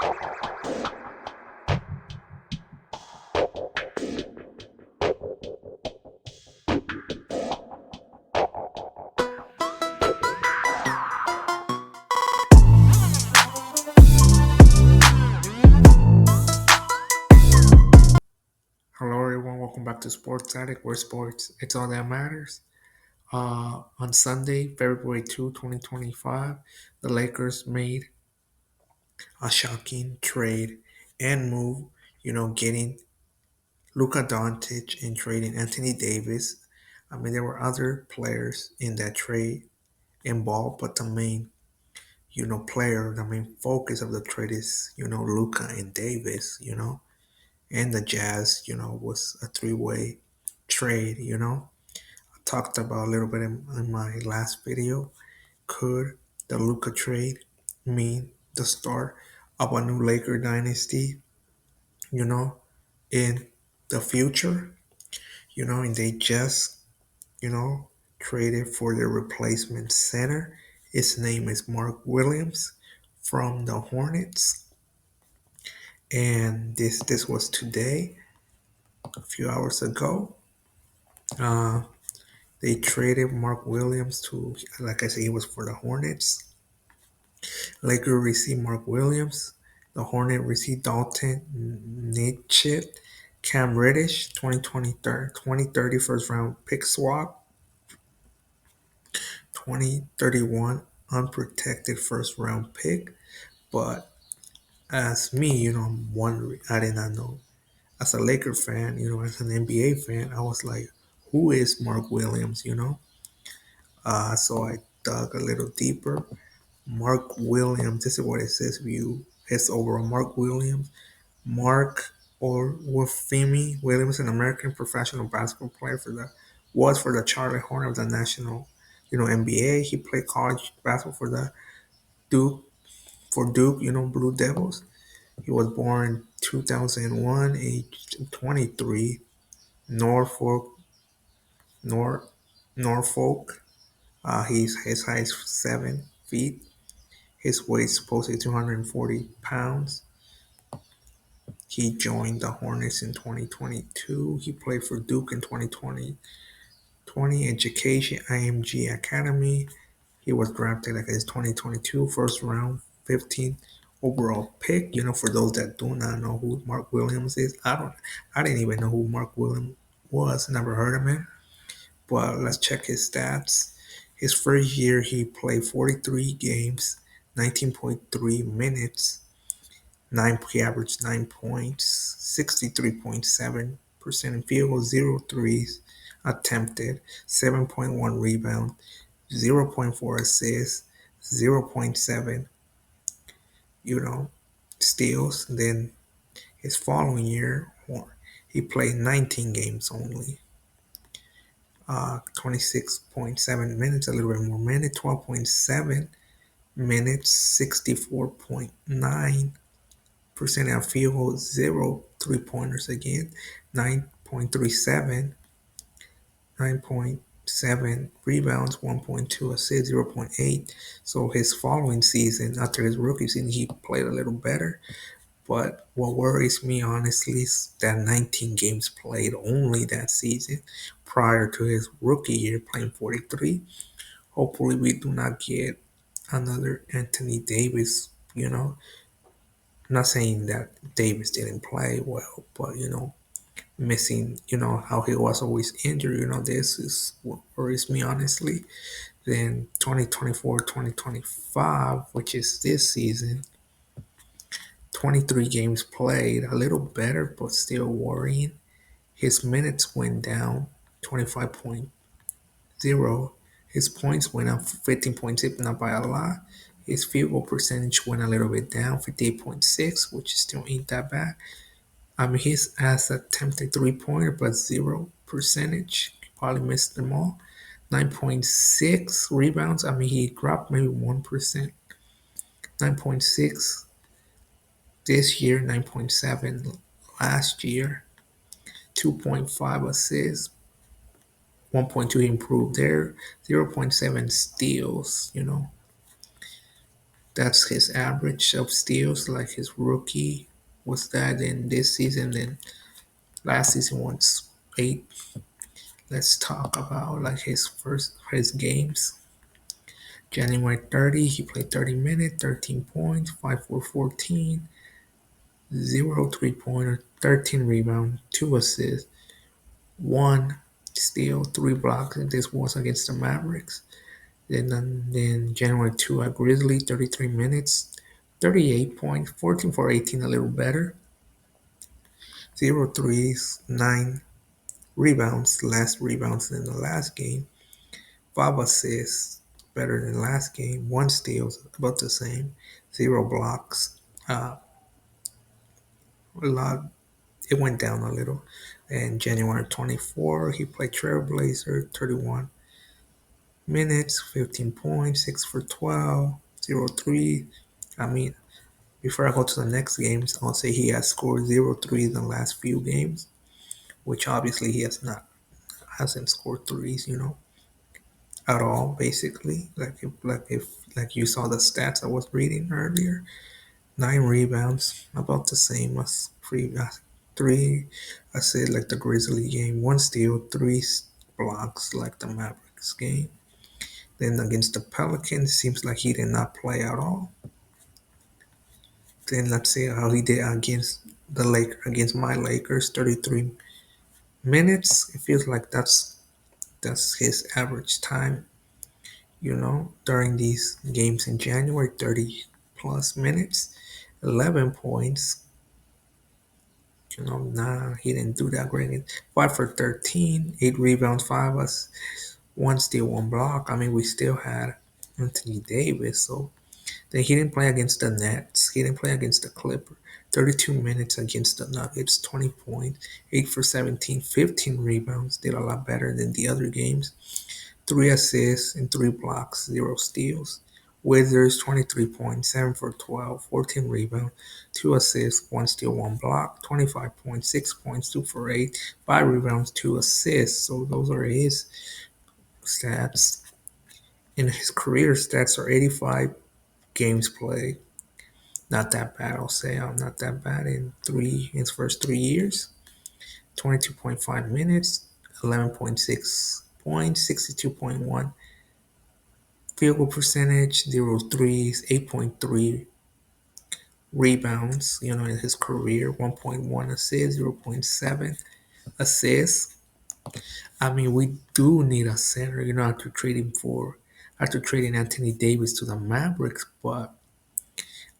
Hello, everyone. Welcome back to Sports Addict, where sports it's all that matters. On Sunday, February 2, 2025, the Lakers made a shocking trade and move. Getting Luka Doncic and trading Anthony Davis. I mean, there were other players in that trade involved, but the main focus of the trade is Luka and Davis. And the Jazz. Was a three-way trade. Talked about a little bit in my last video. Could the Luka trade mean the start of a new Laker dynasty, you know, in the future? And they just, you know, traded for their replacement center. His name is Mark Williams from the Hornets. And this was today, a few hours ago. Uh, they traded Mark Williams to, like I said, he was for the Hornets. Lakers received Mark Williams. The Hornets received Dalton Nitchett, Cam Reddish, 2030 first round pick swap, 2031 unprotected first round pick. But as me, I'm wondering, I did not know. As a Laker fan, as an NBA fan, I was like, who is Mark Williams, So I dug a little deeper. Mark Williams, this is what it says view. It's overall Mark Williams. Mark or Wafemi Williams, an American professional basketball player for the Charlotte Hornets of the National, NBA. He played college basketball for the Duke Duke, Blue Devils. He was born 2001, age 23, Norfolk, Nor- Norfolk. His height is 7 feet. His weight is supposedly 240 pounds. He joined the Hornets in 2022. He played for Duke in 2020 Education IMG Academy. He was drafted like his 2022 first round, 15 overall pick. For those that do not know who Mark Williams is, I didn't even know who Mark Williams was. Never heard of him. But let's check his stats. His first year, he played 43 games, 19.3 minutes. He averaged 9 points, 63.7% in field goals, 0 threes attempted, 7.1 rebound, 0.4 assists, 0.7, you know, steals. Then his following year, he played 19 games only. 26.7 minutes, a little bit more minutes, 12.7 minutes, 64.9% of field goals, 0 3 pointers again, 9.37, 9.7 rebounds, 1.2 assists, 0.8. So his following season, after his rookie season, he played a little better. But what worries me, honestly, is that 19 games played only that season prior to his rookie year playing 43. Hopefully, we do not get another Anthony Davis, I'm not saying that Davis didn't play well, but, missing, how he was always injured, this is what worries me, honestly. Then 2024, 2025, which is this season, 23 games played, a little better, but still worrying. His minutes went down 25.0. His points went up 15.6, not by a lot. His field goal percentage went a little bit down, 58.6, which still ain't that bad. I mean, he's has attempted three-pointer, but 0 percentage. Probably missed them all. 9.6 rebounds. I mean, he dropped maybe 1%. 9.6 this year, 9.7 last year. 2.5 assists. 1.2 improved there. 0.7 steals. That's his average of steals. Like his rookie was that, in this season, then last season was 8. Let's talk about like his games. January 30, he played 30 minutes, 13 points, 5 for 14, 0 3-pointer, 13 rebounds, 2 assists, 1 steal, 3 blocks, and this was against the Mavericks. Then January 2 at Grizzly, 33 minutes, 38 points, 14 for 18, a little better, 0 threes, 9 rebounds, less rebounds than the last game, 5 assists, better than last game, 1 steal, about the same, 0 blocks. A lot, it went down a little. And January 24, he played Trailblazer, 31 minutes, 15 points, 6 for 12, 0 3. I mean, before I go to the next games, I'll say he has scored 0 3 in the last few games, which obviously he hasn't scored threes, at all, basically. Like you saw the stats I was reading earlier. 9 rebounds, about the same as three. I said like the Grizzly game. 1 steal, 3 blocks like the Mavericks game. Then against the Pelicans, seems like he did not play at all. Then let's see how he did against my Lakers. 33 minutes. It feels like that's his average time. During these games in January, 30 plus minutes, 11 points. Nah, he didn't do that great. 5 for 13, 8 rebounds, 5 us, 1 steal, 1 block. I mean, we still had Anthony Davis. So then he didn't play against the Nets. He didn't play against the Clippers. 32 minutes against the Nuggets, 20 points, 8 for 17, 15 rebounds. Did a lot better than the other games. 3 assists and 3 blocks, 0 steals. Wizards 23 points, 7 for 12, 14 rebounds, 2 assists, 1 steal, 1 block, 25 points, 6 points, 2 for 8, 5 rebounds, 2 assists. So those are his stats. And his career stats are 85 games played. Not that bad, I'll say. Not that bad in his first 3 years. 22.5 minutes, 11.6 points, 62.1 field goal percentage, 0 threes, 8.3 rebounds, in his career, 1.1 assists, 0.7 assists. I mean, we do need a center, after trading Anthony Davis to the Mavericks, but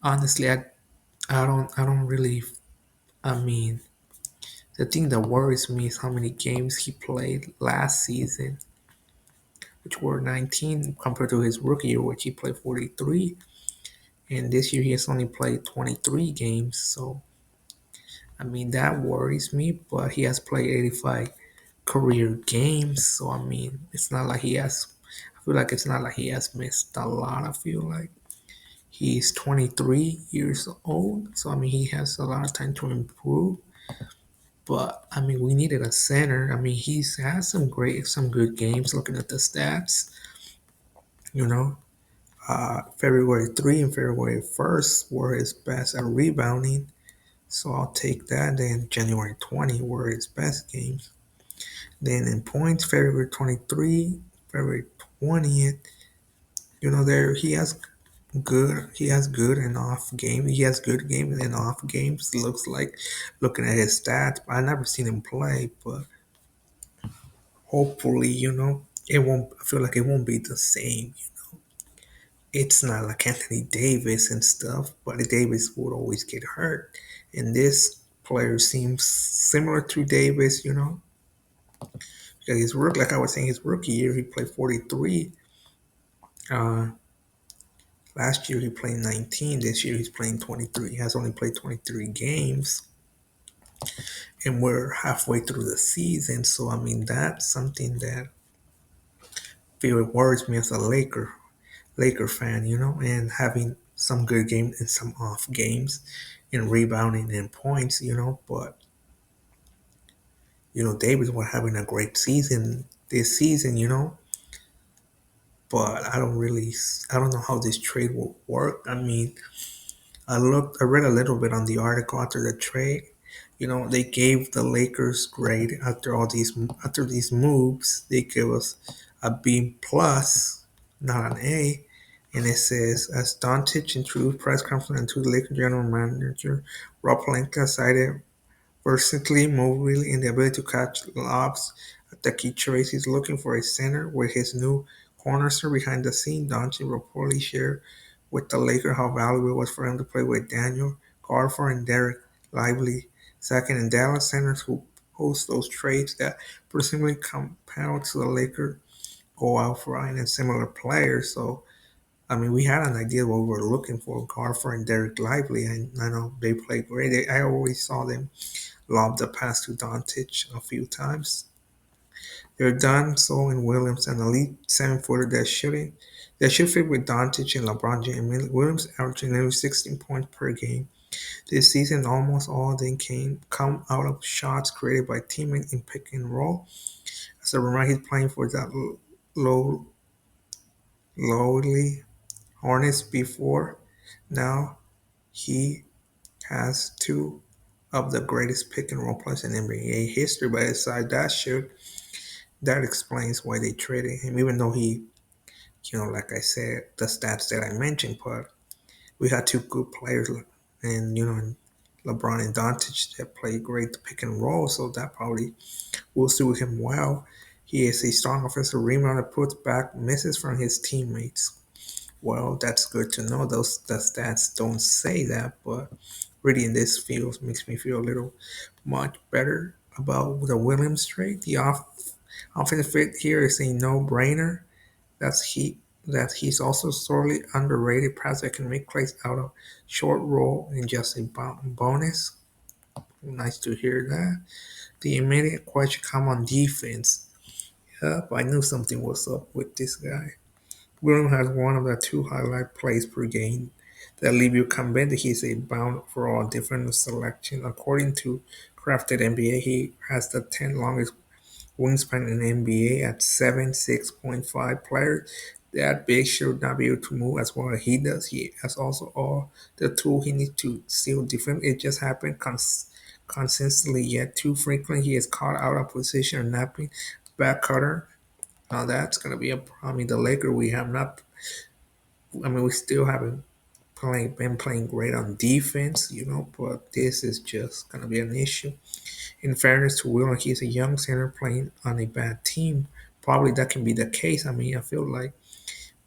honestly, I don't really, I mean, the thing that worries me is how many games he played last season, which were 19 compared to his rookie year, which he played 43. And this year he has only played 23 games. So, I mean, that worries me. But he has played 85 career games. So, I mean, I feel like it's not like he has missed a lot. I feel like he's 23 years old. So, I mean, he has a lot of time to improve. But, I mean, we needed a center. I mean, he's has some good games looking at the stats, you know. February 3 and February 1st were his best at rebounding. So I'll take that. Then January 20 were his best games. Then in points, February 23, February 20th, there he has good and off game. He has good games and off games. Looks like looking at his stats. I never seen him play, but hopefully, it won't. I feel like it won't be the same. It's not like Anthony Davis and stuff, but Davis would always get hurt. And this player seems similar to Davis, because like I was saying, his rookie year, he played 43. Uh, Last year, he played 19. This year, he's playing 23. He has only played 23 games. And we're halfway through the season. So, I mean, that's something that feel worries me as a Laker fan, and having some good games and some off games and rebounding and points, but Davis was having a great season this season, but I don't know how this trade will work. I mean, I read a little bit on the article after the trade. You know, they gave the Lakers grade after these moves. They give us a B plus, not an A, and it says as Doncic introduced press conference to the Lakers general manager Rob Pelinka cited versatility, mobility, and the ability to catch lobs at the key trades. He's looking for a center with his new cornerstone behind the scene. Doncic reportedly shared with the Lakers how valuable it was for him to play with Daniel Garford and Derek Lively, second in Dallas centers who host those trades that presumably compelled to the Lakers go out for and similar players. So I mean, we had an idea what we were looking for, Garford and Derek Lively, and I know they played great. I always saw them lobbed the pass to Doncic a few times. They're done so in Williams, an elite 7 footer that should fit with Doncic and LeBron James. Williams averaging nearly 16 points per game. This season, almost all of them come out of shots created by teammates in pick and roll. As a reminder, he's playing for that low, lowly Hornets before. Now he has two of the greatest pick and roll players in NBA history. But aside that explains why they traded him, even though he, like I said, the stats that I mentioned, but we had two good players, and and LeBron and Doncic that play great pick and roll, so that probably will suit him well. He is a strong offensive rebounder, puts back misses from his teammates. Well, that's good to know. The stats don't say that, but reading this feels makes me feel a little much better about the Williams trade. The offensive fit here is a no-brainer. That's he that he's also sorely underrated. Perhaps that can make plays out of short roll and just a bonus. Nice to hear that. The immediate question come on defense. Yep, I knew something was up with this guy. Williams has one of the two highlight plays per game that leave you convinced he's a bound for all defensive selection. According to Crafted NBA, he has the 10th longest wingspan in the NBA at 7'6.5". Players that big should not be able to move as well as he does. He has also all the tools he needs to still defend. It just happened consistently, yet too frequently he is caught out of position or napping back cutter. Now that's gonna be a problem. I mean, the Lakers we have not. I mean, we still haven't been playing great on defense, but this is just gonna be an issue. In fairness to Will, he's a young center playing on a bad team. Probably that can be the case. I mean, I feel like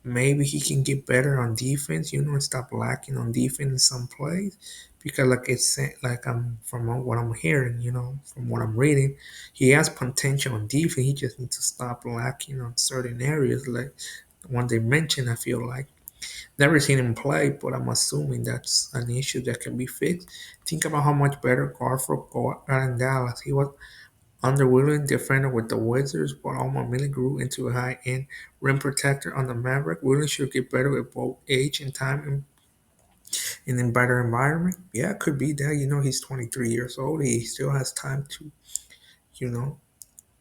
maybe he can get better on defense, and stop lacking on defense in some plays. Because like I'm from what I'm hearing, from what I'm reading, he has potential on defense. He just needs to stop lacking on certain areas, like one they mentioned. I feel like never seen him play, but I'm assuming that's an issue that can be fixed. Think about how much better Garford got in Dallas. He was underwhelming defender with the Wizards, but almost immediately grew into a high-end rim protector on the Maverick. Williams should get better with both age and time in a better environment. Yeah, it could be that. He's 23 years old. He still has time to, you know,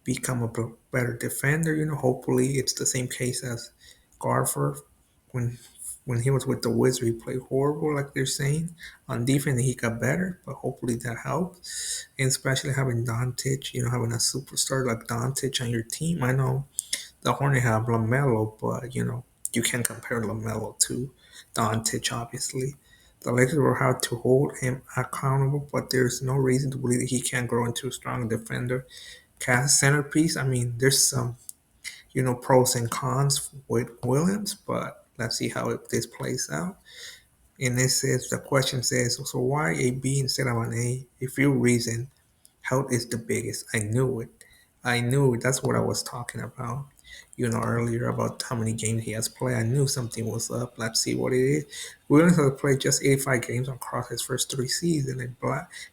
become a better defender. Hopefully it's the same case as Garford when he was with the Wizards. He played horrible, like they're saying. On defense, he got better, but hopefully that helps. And especially having Doncic, having a superstar like Doncic on your team. I know the Hornets have LaMelo, but you can't compare LaMelo to Doncic, obviously. The Lakers will have to hold him accountable, but there's no reason to believe that he can't grow into a strong defender cast centerpiece. I mean, there's some, pros and cons with Williams, but let's see how this plays out. And the question says, so why a B instead of an A? A few reasons. Health is the biggest. I knew it. I knew it. That's what I was talking about, earlier about how many games he has played. I knew something was up. Let's see what it is. Williams has played just 85 games across his first three seasons. And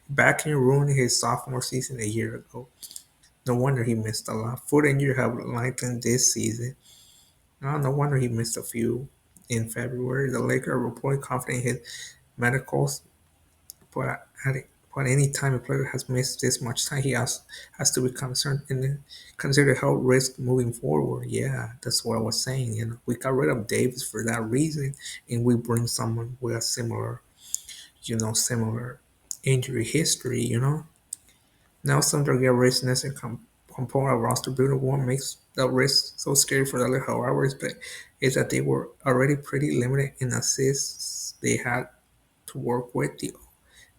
back in ruining his sophomore season a year ago. No wonder he missed a lot. Foot injury have lengthened this season. No wonder he missed a few in February. The Lakers are reportedly confident in his medicals, but But any time a player has missed this much time, has to be concerned and consider health risk moving forward. Yeah, that's what I was saying. We got rid of Davis for that reason, and we bring someone with a similar injury history. Now some drug risk and component of roster building what makes the risk so scary for the league, however, is that they were already pretty limited in assists they had to work with.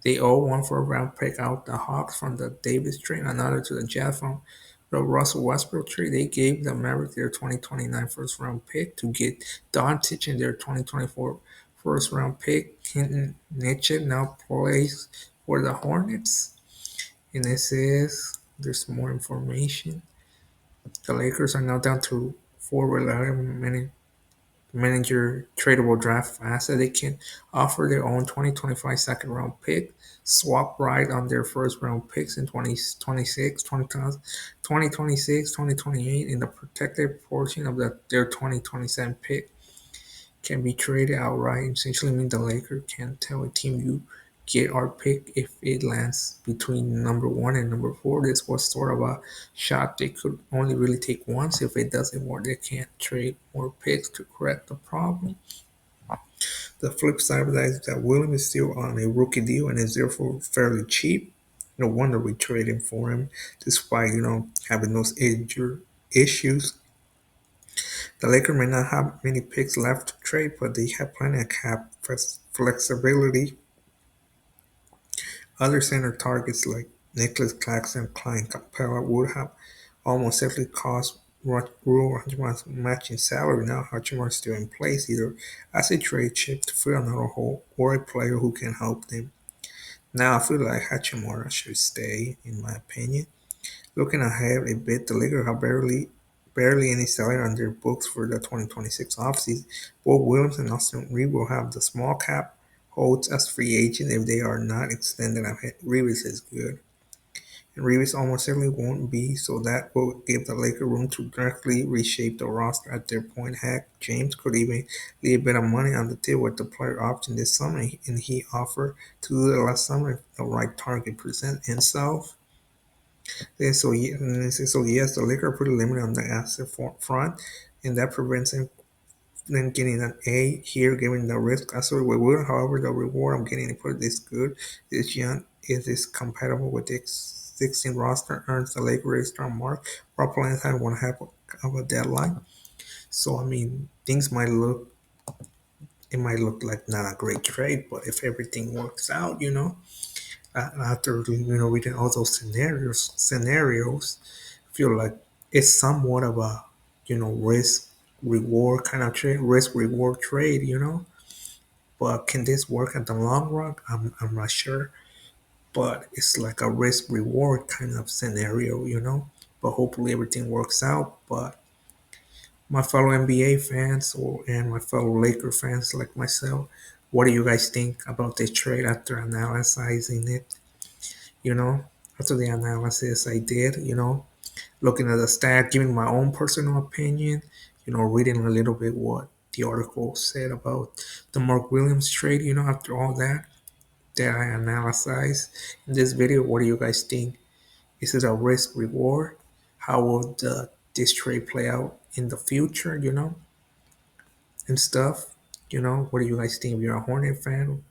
They all one for a round pick out the Hawks from the Davis trade, another to the Jazz from the Russell Westbrook trade. They gave the Mavericks their 2029 first round pick to get Doncic in their 2024 first round pick. Kenton Nietzsche now plays for the Hornets. And this is there's more information. The Lakers are now down to four reliable manager tradable draft asset. They can offer their own 2025 second round pick, swap right on their first round picks in 2026, 2026, 2028, and the protected portion of their 2027 pick can be traded outright. Essentially means the Lakers can tell a team you get our pick if it lands between number one and number four. This was sort of a shot they could only really take once. If it doesn't work, they can't trade more picks to correct the problem. The flip side of that is that Williams is still on a rookie deal and is therefore fairly cheap. No wonder we traded for him, despite having those injury issues. The Lakers may not have many picks left to trade, but they have plenty of cap flexibility. Other center targets like Nicholas Claxton and Klein Capella would have almost certainly cost Rule Hachiman's matching salary. Now Hachimura is still in place, either as a trade chip to fill another hole or a player who can help them. Now I feel like Hachimura should stay, in my opinion. Looking ahead a bit, the Lakers have barely any salary on their books for the 2026 offseason. Both Williams and Austin Reeves will have the small cap holds as free agents if they are not extended ahead. Reeves is good. And Reeves almost certainly won't be, so that will give the Lakers room to directly reshape the roster at their point. Heck, James could even leave a bit of money on the table with the player option this summer, and he offered to do that last summer if the right target presents himself. So yes, the Lakers are pretty limited on the asset front, and that prevents them getting an A here, given the risk associated with Will. However, the reward I'm getting for this good, this young, is this compatible with the existing roster, earns the Lakers a strong mark. While playing time one half of a deadline, so I mean things might look like not a great trade, but if everything works out, after reading all those scenarios, feel like it's somewhat of a risk reward kind of trade, risk reward trade. But can this work at the long run? I'm not sure, but it's like a risk reward kind of scenario. But hopefully everything works out. But my fellow NBA fans and my fellow Laker fans like myself, what do you guys think about this trade after analyzing it? you know, After the analysis I did, looking at the stat, giving my own personal opinion, reading a little bit what the article said about the Mark Williams trade, after all that I analyzed in this video, what do you guys think? Is it a risk reward? How will this trade play out in the future, and stuff? What do you guys think? If you're a Hornet fan,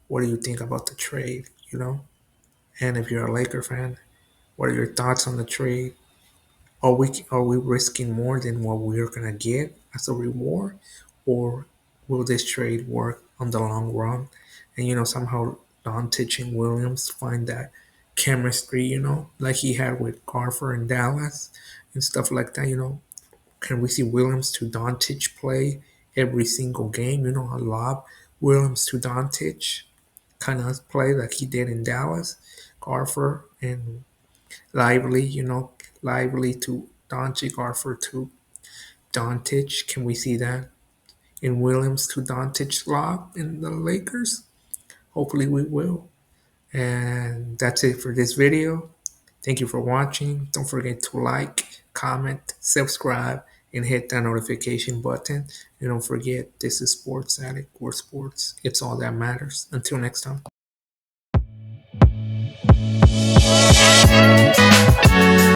what do you think about the trade, And if you're a Laker fan, what are your thoughts on the trade? Are we risking more than what we're gonna get as a reward, or will this trade work on the long run? And somehow Doncic and Williams find that chemistry, like he had with Carver in Dallas and stuff like that. Can we see Williams to Doncic play every single game? A lob Williams to Doncic kind of play like he did in Dallas, Carver and Lively, Lively to Doncic, Garford to Doncic. Can we see that in Williams to Doncic lob in the Lakers? Hopefully we will. And that's it for this video. Thank you for watching. Don't forget to like, comment, subscribe, and hit that notification button. And don't forget, this is Sports Addict, where sports, it's all that matters. Until next time.